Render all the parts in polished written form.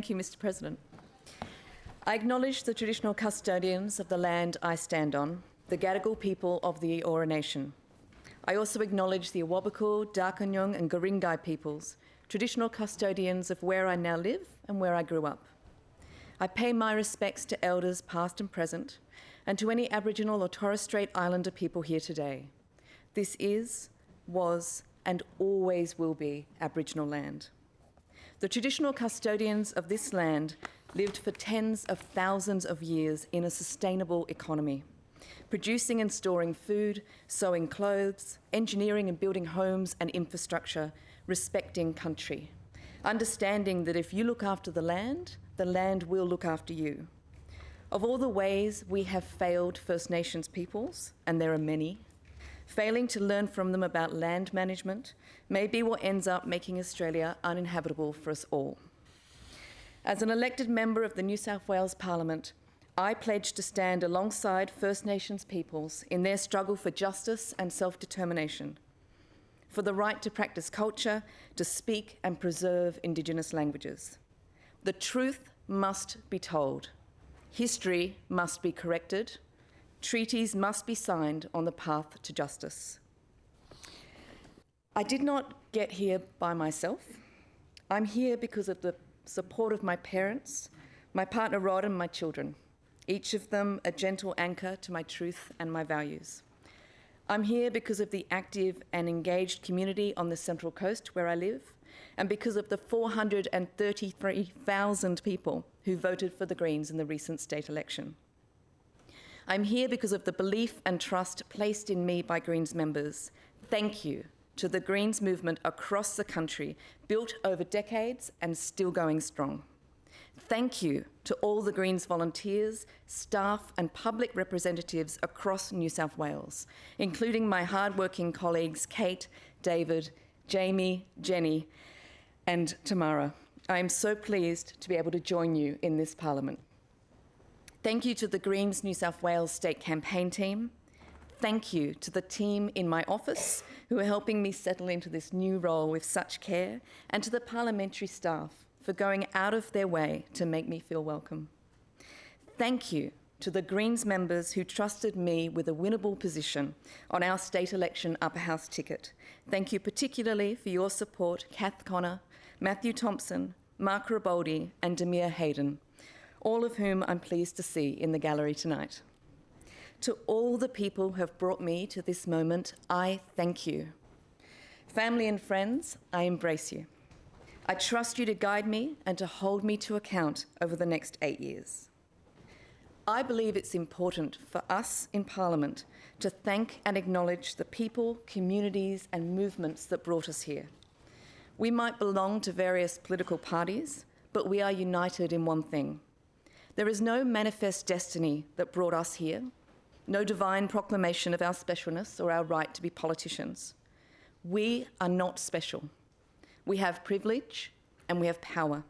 Thank you, Mr. President. I acknowledge the traditional custodians of the land I stand on, the Gadigal people of the Eora Nation. I also acknowledge the Awabakal, Darkinjung and Guringai peoples, traditional custodians of where I now live and where I grew up. I pay my respects to elders past and present, and to any Aboriginal or Torres Strait Islander people here today. This is, was, and always will be Aboriginal land. The traditional custodians of this land lived for tens of thousands of years in a sustainable economy, producing and storing food, sewing clothes, engineering and building homes and infrastructure, respecting country, understanding that if you look after the land will look after you. Of all the ways we have failed First Nations peoples, and there are many, failing to learn from them about land management may be what ends up making Australia uninhabitable for us all. As an elected member of the New South Wales Parliament, I pledge to stand alongside First Nations peoples in their struggle for justice and self-determination, for the right to practice culture, to speak and preserve Indigenous languages. The truth must be told. History must be corrected. Treaties must be signed on the path to justice. I did not get here by myself. I'm here because of the support of my parents, my partner Rod and my children, each of them a gentle anchor to my truth and my values. I'm here because of the active and engaged community on the Central Coast where I live, and because of the 433,000 people who voted for the Greens in the recent state election. I'm here because of the belief and trust placed in me by Greens members. Thank you to the Greens movement across the country, built over decades and still going strong. Thank you to all the Greens volunteers, staff and public representatives across New South Wales, including my hardworking colleagues Kate, David, Jamie, Jenny and Tamara. I am so pleased to be able to join you in this Parliament. Thank you to the Greens New South Wales State Campaign team. Thank you to the team in my office who are helping me settle into this new role with such care, and to the parliamentary staff for going out of their way to make me feel welcome. Thank you to the Greens members who trusted me with a winnable position on our state election upper house ticket. Thank you particularly for your support, Kath Connor, Matthew Thompson, Mark Riboldi and Demir Hayden, all of whom I'm pleased to see in the gallery tonight. To all the people who have brought me to this moment, I thank you. Family and friends, I embrace you. I trust you to guide me and to hold me to account over the next 8 years. I believe it's important for us in Parliament to thank and acknowledge the people, communities and movements that brought us here. We might belong to various political parties, but we are united in one thing. There is no manifest destiny that brought us here, no divine proclamation of our specialness or our right to be politicians. We are not special. We have privilege and we have power.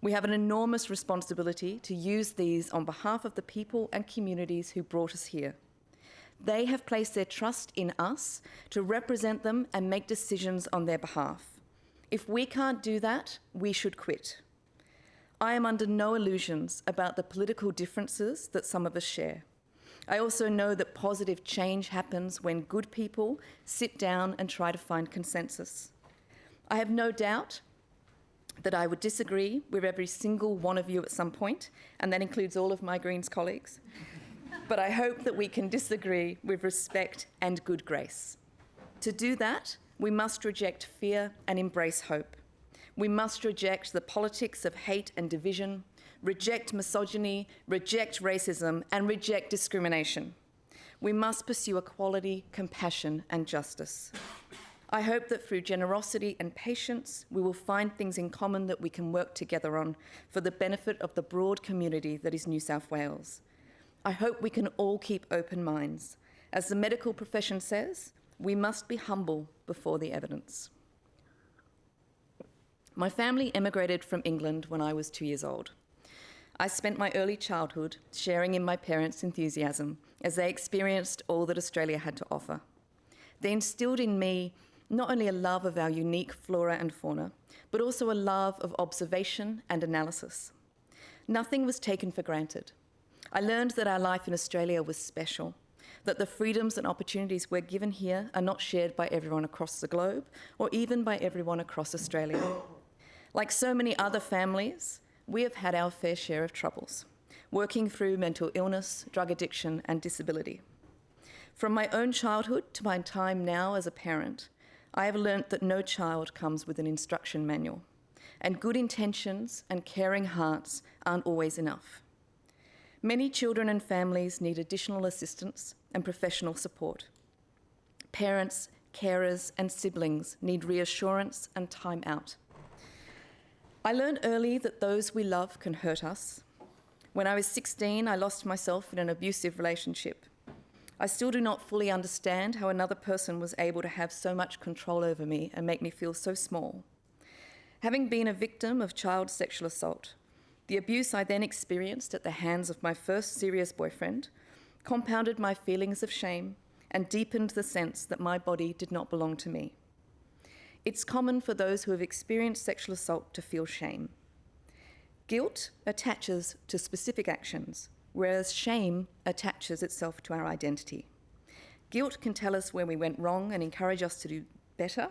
We have an enormous responsibility to use these on behalf of the people and communities who brought us here. They have placed their trust in us to represent them and make decisions on their behalf. If we can't do that, we should quit. I am under no illusions about the political differences that some of us share. I also know that positive change happens when good people sit down and try to find consensus. I have no doubt that I would disagree with every single one of you at some point, and that includes all of my Greens colleagues. But I hope that we can disagree with respect and good grace. To do that, we must reject fear and embrace hope. We must reject the politics of hate and division, reject misogyny, reject racism, and reject discrimination. We must pursue equality, compassion, and justice. I hope that through generosity and patience, we will find things in common that we can work together on for the benefit of the broad community that is New South Wales. I hope we can all keep open minds. As the medical profession says, we must be humble before the evidence. My family emigrated from England when I was 2 years old. I spent my early childhood sharing in my parents' enthusiasm as they experienced all that Australia had to offer. They instilled in me not only a love of our unique flora and fauna, but also a love of observation and analysis. Nothing was taken for granted. I learned that our life in Australia was special, that the freedoms and opportunities we're given here are not shared by everyone across the globe, or even by everyone across Australia. Like so many other families, we have had our fair share of troubles, working through mental illness, drug addiction, and disability. From my own childhood to my time now as a parent, I have learnt that no child comes with an instruction manual, and good intentions and caring hearts aren't always enough. Many children and families need additional assistance and professional support. Parents, carers, and siblings need reassurance and time out. I learned early that those we love can hurt us. When I was 16, I lost myself in an abusive relationship. I still do not fully understand how another person was able to have so much control over me and make me feel so small. Having been a victim of child sexual assault, the abuse I then experienced at the hands of my first serious boyfriend compounded my feelings of shame and deepened the sense that my body did not belong to me. It's common for those who have experienced sexual assault to feel shame. Guilt attaches to specific actions, whereas shame attaches itself to our identity. Guilt can tell us where we went wrong and encourage us to do better,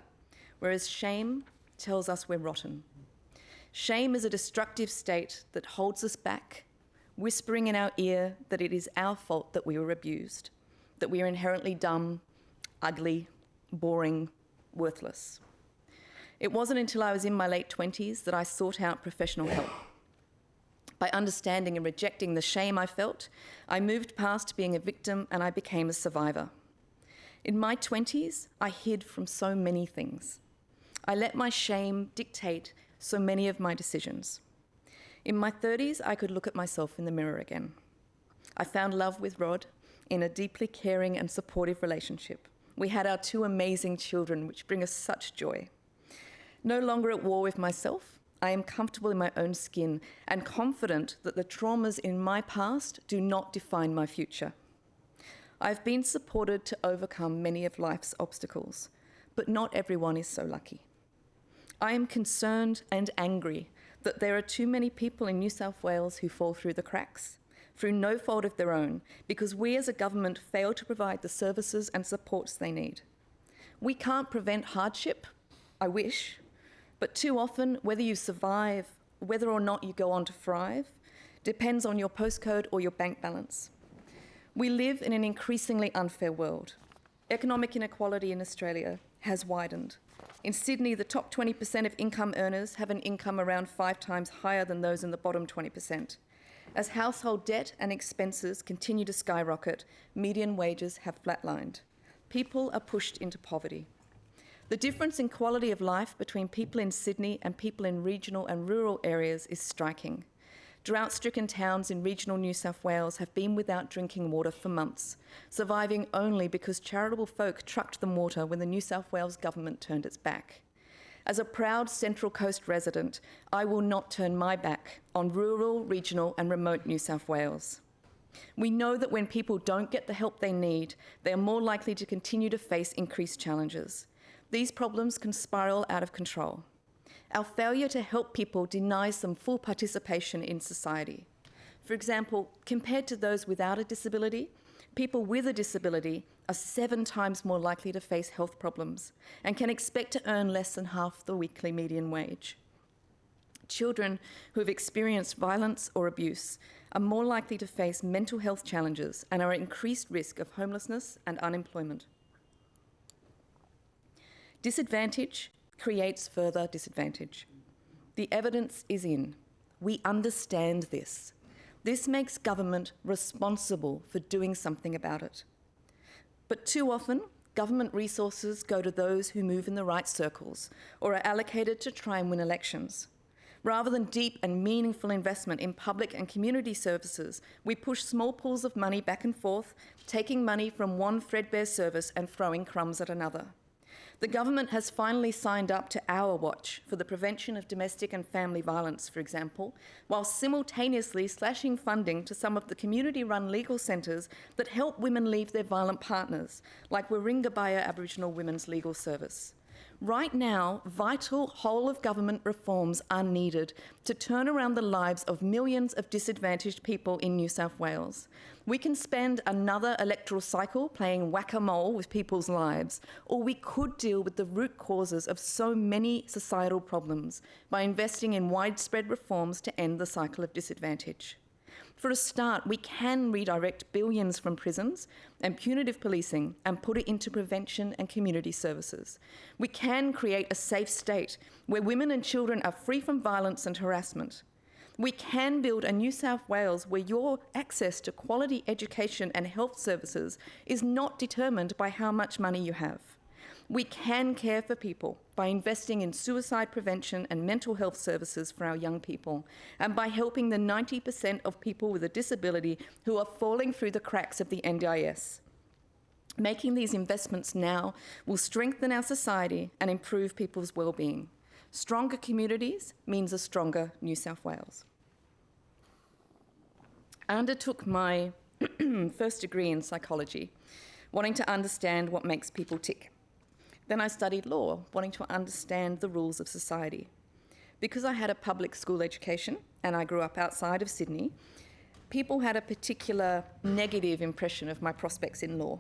whereas shame tells us we're rotten. Shame is a destructive state that holds us back, whispering in our ear that it is our fault that we were abused, that we are inherently dumb, ugly, boring, worthless. It wasn't until I was in my late 20s that I sought out professional help. By understanding and rejecting the shame I felt, I moved past being a victim and I became a survivor. In my 20s, I hid from so many things. I let my shame dictate so many of my decisions. In my 30s, I could look at myself in the mirror again. I found love with Rod in a deeply caring and supportive relationship. We had our 2 amazing children, which bring us such joy. No longer at war with myself, I am comfortable in my own skin and confident that the traumas in my past do not define my future. I've been supported to overcome many of life's obstacles, but not everyone is so lucky. I am concerned and angry that there are too many people in New South Wales who fall through the cracks, through no fault of their own, because we as a government fail to provide the services and supports they need. We can't prevent hardship, I wish, but too often, whether you survive, whether or not you go on to thrive, depends on your postcode or your bank balance. We live in an increasingly unfair world. Economic inequality in Australia has widened. In Sydney, the top 20% of income earners have an income around 5 times higher than those in the bottom 20%. As household debt and expenses continue to skyrocket, median wages have flatlined. People are pushed into poverty. The difference in quality of life between people in Sydney and people in regional and rural areas is striking. Drought-stricken towns in regional New South Wales have been without drinking water for months, surviving only because charitable folk trucked them water when the New South Wales government turned its back. As a proud Central Coast resident, I will not turn my back on rural, regional and remote New South Wales. We know that when people don't get the help they need, they are more likely to continue to face increased challenges. These problems can spiral out of control. Our failure to help people denies them full participation in society. For example, compared to those without a disability, people with a disability are 7 times more likely to face health problems and can expect to earn less than half the weekly median wage. Children who have experienced violence or abuse are more likely to face mental health challenges and are at increased risk of homelessness and unemployment. Disadvantage creates further disadvantage. The evidence is in. We understand this. This makes government responsible for doing something about it. But too often, government resources go to those who move in the right circles or are allocated to try and win elections. Rather than deep and meaningful investment in public and community services, we push small pools of money back and forth, taking money from one threadbare service and throwing crumbs at another. The government has finally signed up to Our Watch for the prevention of domestic and family violence, for example, while simultaneously slashing funding to some of the community-run legal centres that help women leave their violent partners, like Warringabaya Aboriginal Women's Legal Service. Right now, vital whole-of-government reforms are needed to turn around the lives of millions of disadvantaged people in New South Wales. We can spend another electoral cycle playing whack-a-mole with people's lives, or we could deal with the root causes of so many societal problems by investing in widespread reforms to end the cycle of disadvantage. For a start, we can redirect billions from prisons and punitive policing and put it into prevention and community services. We can create a safe state where women and children are free from violence and harassment. We can build a New South Wales where your access to quality education and health services is not determined by how much money you have. We can care for people by investing in suicide prevention and mental health services for our young people, and by helping the 90% of people with a disability who are falling through the cracks of the NDIS. Making these investments now will strengthen our society and improve people's well-being. Stronger communities means a stronger New South Wales. I undertook my first degree in psychology, wanting to understand what makes people tick. Then I studied law, wanting to understand the rules of society. Because I had a public school education and I grew up outside of Sydney, people had a particular negative impression of my prospects in law.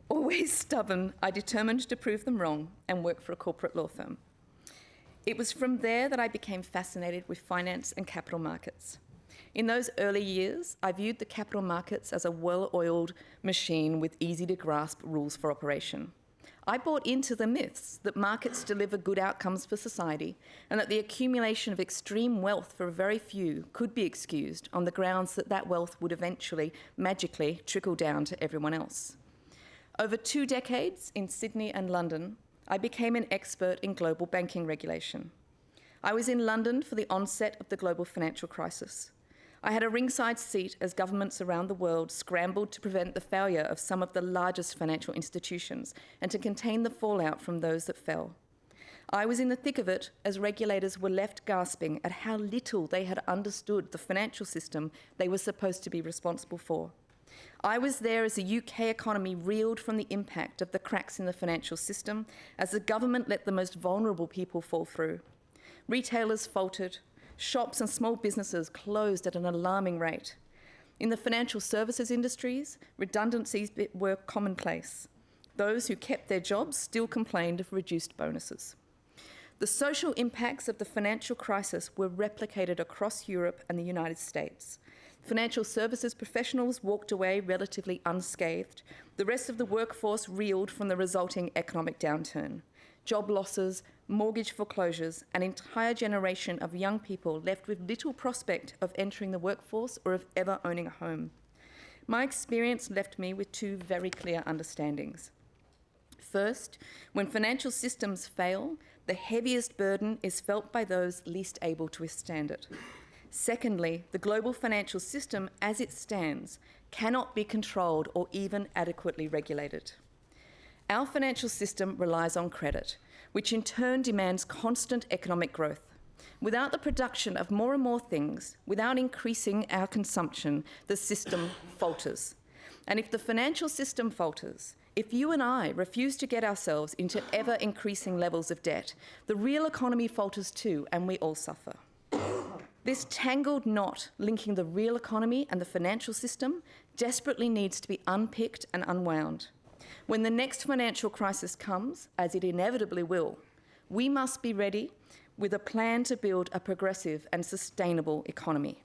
Always stubborn, I determined to prove them wrong and work for a corporate law firm. It was from there that I became fascinated with finance and capital markets. In those early years, I viewed the capital markets as a well-oiled machine with easy-to-grasp rules for operation. I bought into the myths that markets deliver good outcomes for society and that the accumulation of extreme wealth for a very few could be excused on the grounds that that wealth would eventually, magically, trickle down to everyone else. Over 2 decades in Sydney and London, I became an expert in global banking regulation. I was in London for the onset of the global financial crisis. I had a ringside seat as governments around the world scrambled to prevent the failure of some of the largest financial institutions and to contain the fallout from those that fell. I was in the thick of it as regulators were left gasping at how little they had understood the financial system they were supposed to be responsible for. I was there as the UK economy reeled from the impact of the cracks in the financial system as the government let the most vulnerable people fall through. Retailers faltered. Shops and small businesses closed at an alarming rate. In the financial services industries, redundancies were commonplace. Those who kept their jobs still complained of reduced bonuses. The social impacts of the financial crisis were replicated across Europe and the United States. Financial services professionals walked away relatively unscathed. The rest of the workforce reeled from the resulting economic downturn. Job losses, mortgage foreclosures, an entire generation of young people left with little prospect of entering the workforce or of ever owning a home. My experience left me with 2 very clear understandings. First, when financial systems fail, the heaviest burden is felt by those least able to withstand it. Secondly, the global financial system as it stands cannot be controlled or even adequately regulated. Our financial system relies on credit, which in turn demands constant economic growth. Without the production of more and more things, without increasing our consumption, the system falters. And if the financial system falters, if you and I refuse to get ourselves into ever-increasing levels of debt, the real economy falters too, and we all suffer. This tangled knot linking the real economy and the financial system desperately needs to be unpicked and unwound. When the next financial crisis comes, as it inevitably will, we must be ready with a plan to build a progressive and sustainable economy.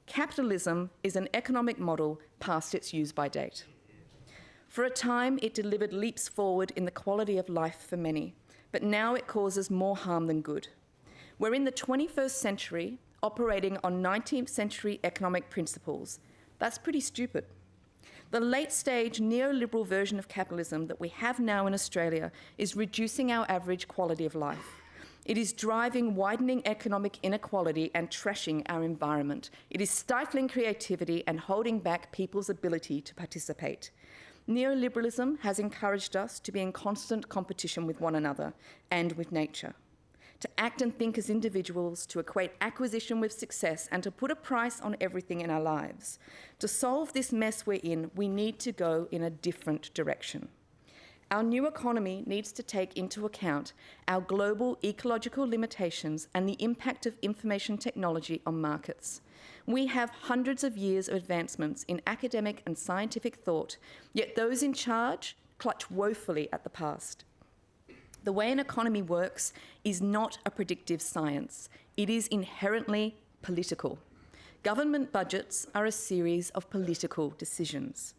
Capitalism is an economic model past its use-by date. For a time, it delivered leaps forward in the quality of life for many, but now it causes more harm than good. We're in the 21st century, operating on 19th century economic principles. That's pretty stupid. The late-stage neoliberal version of capitalism that we have now in Australia is reducing our average quality of life. It is driving widening economic inequality and trashing our environment. It is stifling creativity and holding back people's ability to participate. Neoliberalism has encouraged us to be in constant competition with one another and with nature, to act and think as individuals, to equate acquisition with success, and to put a price on everything in our lives. To solve this mess we're in, we need to go in a different direction. Our new economy needs to take into account our global ecological limitations and the impact of information technology on markets. We have hundreds of years of advancements in academic and scientific thought, yet those in charge clutch woefully at the past. The way an economy works is not a predictive science. It is inherently political. Government budgets are a series of political decisions.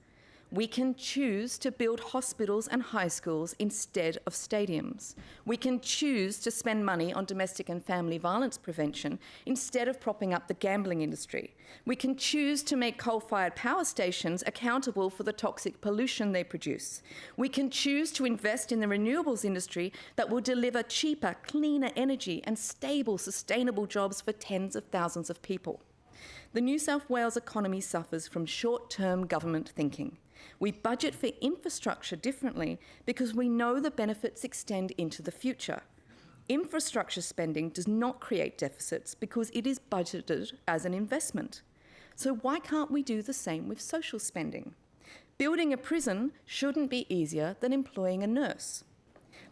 We can choose to build hospitals and high schools instead of stadiums. We can choose to spend money on domestic and family violence prevention instead of propping up the gambling industry. We can choose to make coal-fired power stations accountable for the toxic pollution they produce. We can choose to invest in the renewables industry that will deliver cheaper, cleaner energy and stable, sustainable jobs for tens of thousands of people. The New South Wales economy suffers from short-term government thinking. We budget for infrastructure differently because we know the benefits extend into the future. Infrastructure spending does not create deficits because it is budgeted as an investment. So why can't we do the same with social spending? Building a prison shouldn't be easier than employing a nurse.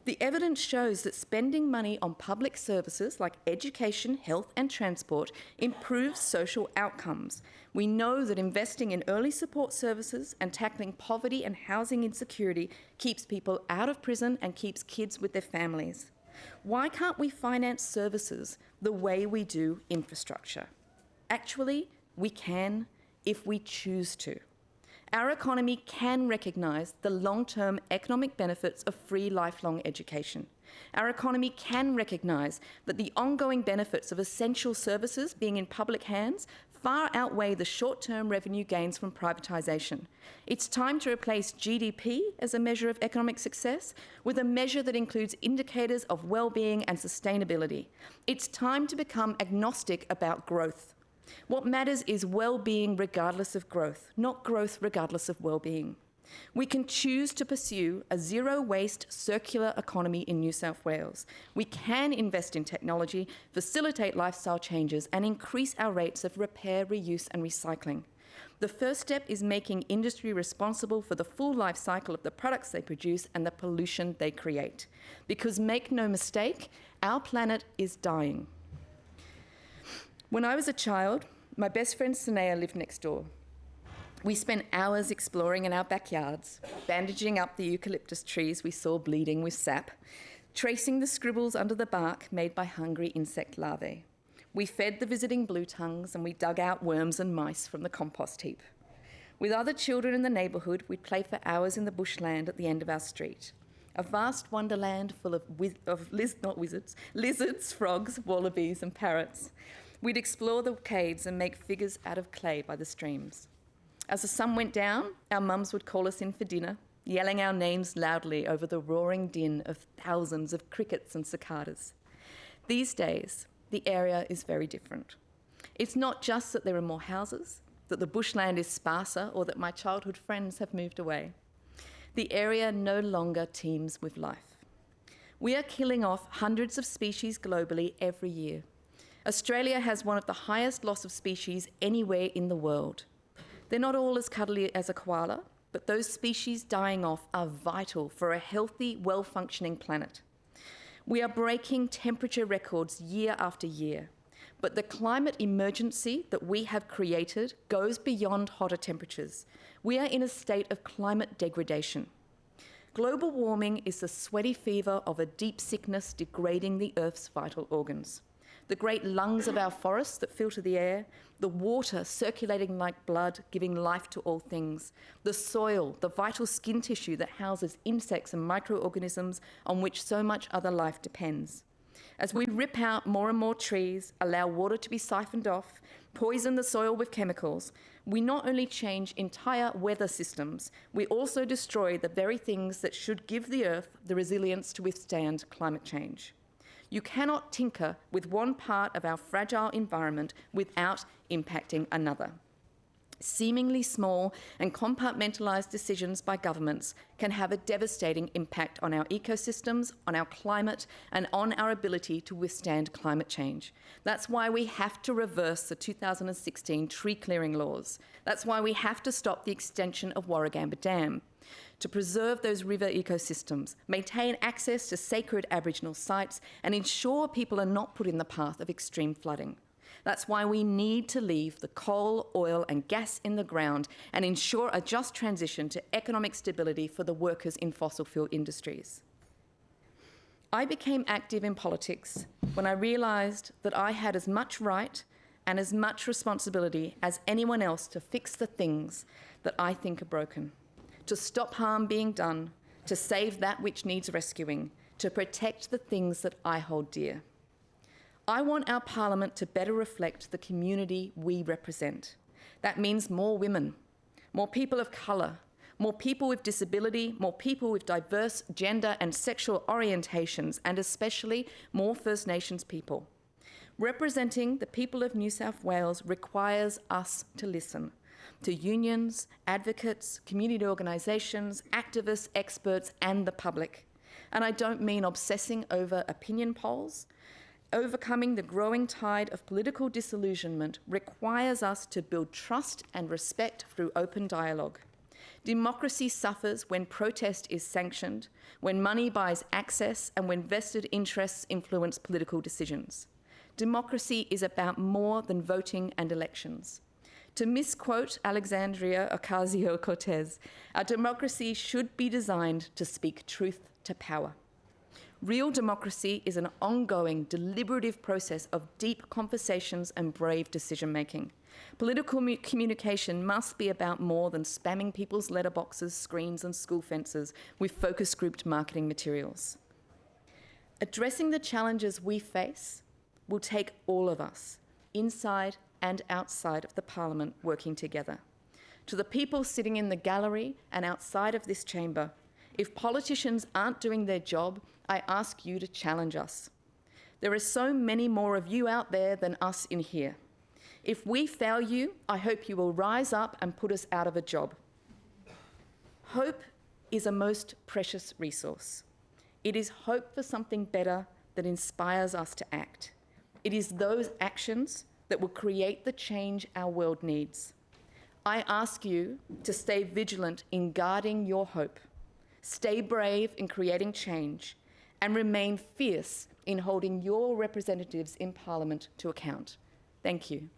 The evidence shows that spending money on public services like education, health and transport improves social outcomes. We know that investing in early support services and tackling poverty and housing insecurity keeps people out of prison and keeps kids with their families. Why can't we finance services the way we do infrastructure? Actually, we can if we choose to. Our economy can recognise the long-term economic benefits of free lifelong education. Our economy can recognise that the ongoing benefits of essential services being in public hands far outweigh the short-term revenue gains from privatisation. It's time to replace GDP as a measure of economic success with a measure that includes indicators of well-being and sustainability. It's time to become agnostic about growth. What matters is well-being regardless of growth, not growth regardless of well-being. We can choose to pursue a zero-waste circular economy in New South Wales. We can invest in technology, facilitate lifestyle changes, and increase our rates of repair, reuse, and recycling. The first step is making industry responsible for the full life cycle of the products they produce and the pollution they create. Because make no mistake, our planet is dying. When I was a child, my best friend Sanea lived next door. We spent hours exploring in our backyards, bandaging up the eucalyptus trees we saw bleeding with sap, tracing the scribbles under the bark made by hungry insect larvae. We fed the visiting blue tongues and we dug out worms and mice from the compost heap. With other children in the neighbourhood, we'd play for hours in the bushland at the end of our street. A vast wonderland full of lizards, frogs, wallabies and parrots. We'd explore the caves and make figures out of clay by the streams. As the sun went down, our mums would call us in for dinner, yelling our names loudly over the roaring din of thousands of crickets and cicadas. These days, the area is very different. It's not just that there are more houses, that the bushland is sparser, or that my childhood friends have moved away. The area no longer teems with life. We are killing off hundreds of species globally every year. Australia has one of the highest loss of species anywhere in the world. They're not all as cuddly as a koala, but those species dying off are vital for a healthy, well-functioning planet. We are breaking temperature records year after year, but the climate emergency that we have created goes beyond hotter temperatures. We are in a state of climate degradation. Global warming is the sweaty fever of a deep sickness degrading the Earth's vital organs. The great lungs of our forests that filter the air, the water circulating like blood, giving life to all things, the soil, the vital skin tissue that houses insects and microorganisms on which so much other life depends. As we rip out more and more trees, allow water to be siphoned off, poison the soil with chemicals, we not only change entire weather systems, we also destroy the very things that should give the Earth the resilience to withstand climate change. You cannot tinker with one part of our fragile environment without impacting another. Seemingly small and compartmentalised decisions by governments can have a devastating impact on our ecosystems, on our climate, and on our ability to withstand climate change. That's why we have to reverse the 2016 tree clearing laws. That's why we have to stop the extension of Warragamba Dam. to preserve those river ecosystems, maintain access to sacred Aboriginal sites, and ensure people are not put in the path of extreme flooding. That's why we need to leave the coal, oil, and gas in the ground and ensure a just transition to economic stability for the workers in fossil fuel industries. I became active in politics when I realised that I had as much right and as much responsibility as anyone else to fix the things that I think are broken, to stop harm being done, to save that which needs rescuing, to protect the things that I hold dear. I want our Parliament to better reflect the community we represent. That means more women, more people of colour, more people with disability, more people with diverse gender and sexual orientations, and especially more First Nations people. Representing the people of New South Wales requires us to listen to unions, advocates, community organisations, activists, experts, and the public. And I don't mean obsessing over opinion polls. Overcoming the growing tide of political disillusionment requires us to build trust and respect through open dialogue. Democracy suffers when protest is sanctioned, when money buys access, and when vested interests influence political decisions. Democracy is about more than voting and elections. To misquote Alexandria Ocasio-Cortez, our democracy should be designed to speak truth to power. Real democracy is an ongoing, deliberative process of deep conversations and brave decision-making. Political communication must be about more than spamming people's letterboxes, screens, and school fences with focus-grouped marketing materials. Addressing the challenges we face will take all of us, inside and outside of the Parliament, working together. To the people sitting in the gallery and outside of this chamber, if politicians aren't doing their job, I ask you to challenge us. There are so many more of you out there than us in here. If we fail you, I hope you will rise up and put us out of a job. Hope is a most precious resource. It is hope for something better that inspires us to act. It is those actions that will create the change our world needs. I ask you to stay vigilant in guarding your hope, stay brave in creating change, and remain fierce in holding your representatives in Parliament to account. Thank you.